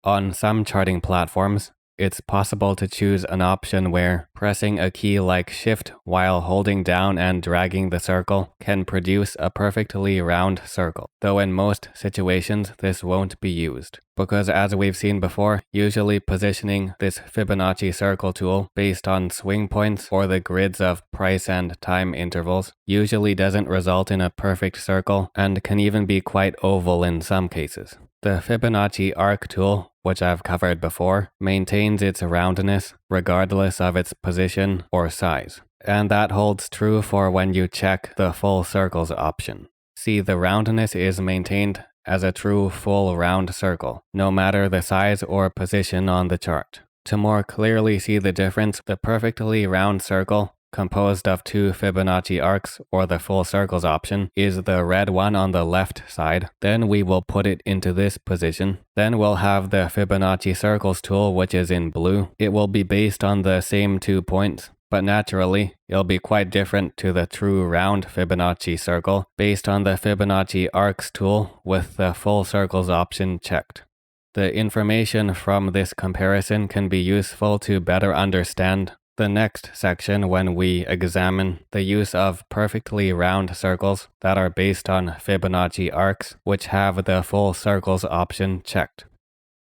On some charting platforms, it's possible to choose an option where pressing a key like Shift while holding down and dragging the circle can produce a perfectly round circle, though in most situations this won't be used. Because as we've seen before, usually positioning this Fibonacci circle tool based on swing points or the grids of price and time intervals usually doesn't result in a perfect circle and can even be quite oval in some cases. The Fibonacci arc tool, which I've covered before, maintains its roundness regardless of its position or size. And that holds true for when you check the full circles option. See, the roundness is maintained as a true full round circle, no matter the size or position on the chart. To more clearly see the difference, the perfectly round circle, composed of two Fibonacci arcs or the full circles option, is the red one on the left side. Then we will put it into this position. Then we'll have the Fibonacci Circles tool, which is in blue. It will be based on the same 2 points, but naturally, it'll be quite different to the true round Fibonacci circle based on the Fibonacci arcs tool with the full circles option checked. The information from this comparison can be useful to better understand the next section when we examine the use of perfectly round circles that are based on Fibonacci arcs, which have the full circles option checked.